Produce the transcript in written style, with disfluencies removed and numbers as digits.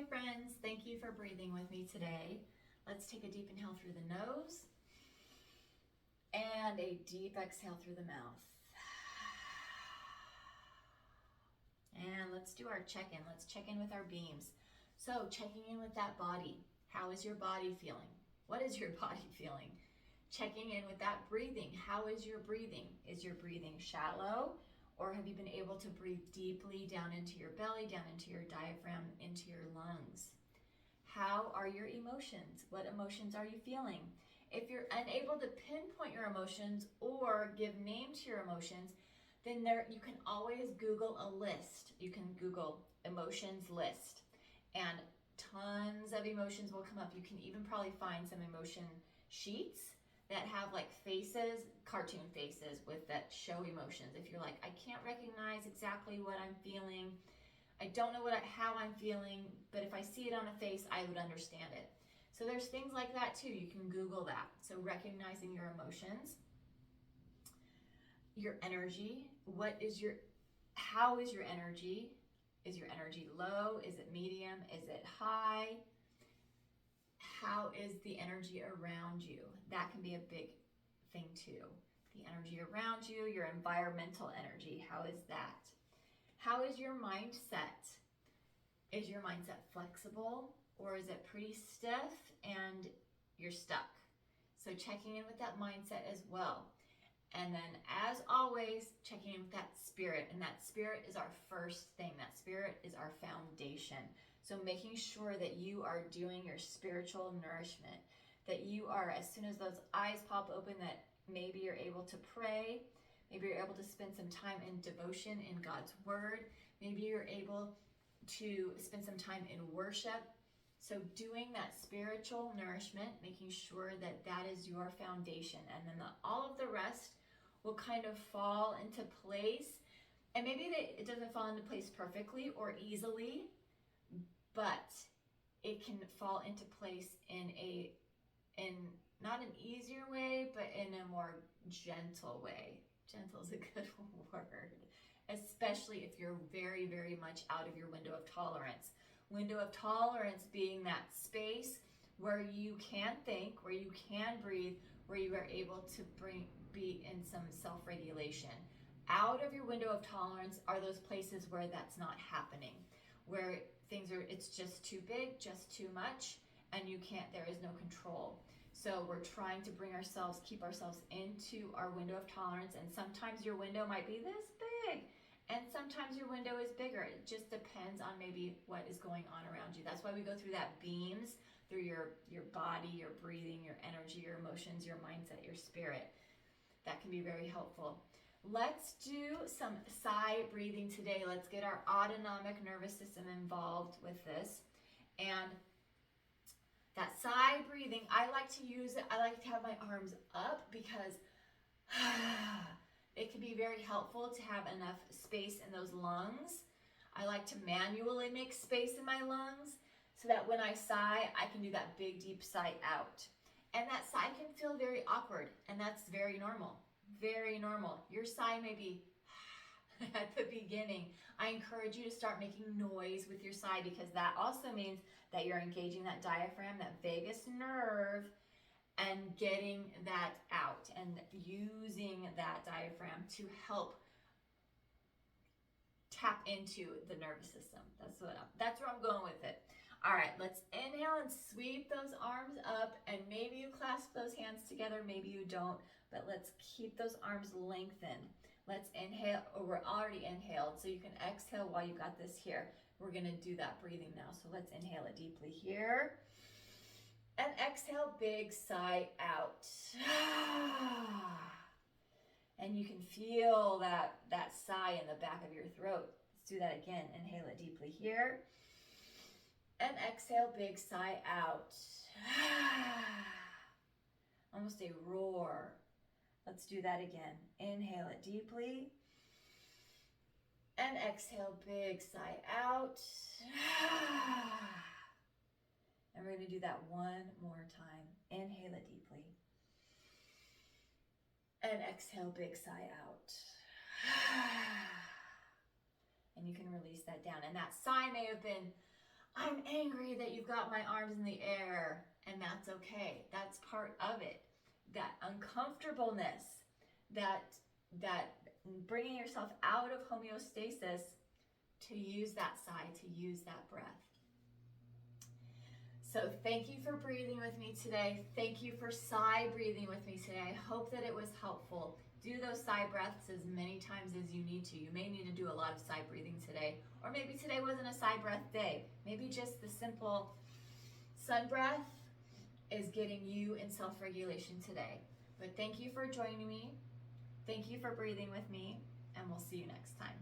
Hi friends, thank you for breathing with me today. Let's take a deep inhale through the nose and a deep exhale through the mouth. And let's do our check-in. Let's check in with our beams. So checking in with that body. How is your body feeling? What is your body feeling? Checking in with that breathing. How is your breathing? Is your breathing shallow? Or have you been able to breathe deeply down into your belly, down into your diaphragm, into your lungs? How are your emotions? What emotions are you feeling? If you're unable to pinpoint your emotions or give name to your emotions, then you can always Google a list. You can Google emotions list, and tons of emotions will come up. You can even probably find some emotion sheets that have like faces, cartoon faces with that show emotions. If you're like, I can't recognize exactly what I'm feeling, I don't know how I'm feeling, but if I see it on a face, I would understand it. So there's things like that too. You can Google that. So recognizing your emotions, your energy. How is your energy? Is your energy low? Is it medium? Is it high? How is the energy around you? That can be a big thing too. The energy around you, your environmental energy, how is that? How is your mindset? Is your mindset flexible or is it pretty stiff and you're stuck? So checking in with that mindset as well. And then as always, checking in with that spirit, and that spirit is our first thing. That spirit is our foundation. So making sure that you are doing your spiritual nourishment, that you are, as soon as those eyes pop open, that maybe you're able to pray, maybe you're able to spend some time in devotion in God's word, maybe you're able to spend some time in worship. So doing that spiritual nourishment, making sure that that is your foundation, and then all of the rest will kind of fall into place. And maybe it doesn't fall into place perfectly or easily, but it can fall into place in not an easier way, but in a more gentle way. Gentle is a good word, especially if you're very, very much out of your window of tolerance. Window of tolerance being that space where you can think, where you can breathe, where you are able to be in some self-regulation. Out of your window of tolerance are those places where that's not happening, where it's just too big, just too much, and there is no control. So we're trying to keep ourselves into our window of tolerance, and sometimes your window might be this big, and sometimes your window is bigger. It just depends on maybe what is going on around you. That's why we go through that beams, through your body, your breathing, your energy, your emotions, your mindset, your spirit. That can be very helpful. Let's do some sigh breathing today. Let's get our autonomic nervous system involved with this. And that sigh breathing, I like to have my arms up because it can be very helpful to have enough space in those lungs. I like to manually make space in my lungs so that when I sigh, I can do that big, deep sigh out. And that sigh can feel very awkward, and that's very normal. Very normal. Your sigh may be at the beginning. I encourage you to start making noise with your sigh, because that also means that you're engaging that diaphragm, that vagus nerve, and getting that out and using that diaphragm to help tap into the nervous system. That's where I'm going with it. All right, let's inhale and sweep those arms up, and maybe you clasp those hands together, maybe you don't, but let's keep those arms lengthened. Let's inhale, we're already inhaled, so you can exhale while you got this here. We're gonna do that breathing now, so let's inhale it deeply here. And exhale, big sigh out. And you can feel that sigh in the back of your throat. Let's do that again. Inhale it deeply here. And exhale, big sigh out. Almost a roar. Let's do that again. Inhale it deeply. And exhale, big sigh out. And we're going to do that one more time. Inhale it deeply. And exhale, big sigh out. And you can release that down. And that sigh may have been I'm angry that you've got my arms in the air, and that's okay. That's part of it. That uncomfortableness, that bringing yourself out of homeostasis to use that sigh, to use that breath. So thank you for breathing with me today. Thank you for sigh breathing with me today. I hope that it was helpful. Do those sigh breaths as many times as you need to. You may need to do a lot of sigh breathing today, or maybe today wasn't a sigh breath day. Maybe just the simple sun breath is getting you in self-regulation today. But thank you for joining me. Thank you for breathing with me, and we'll see you next time.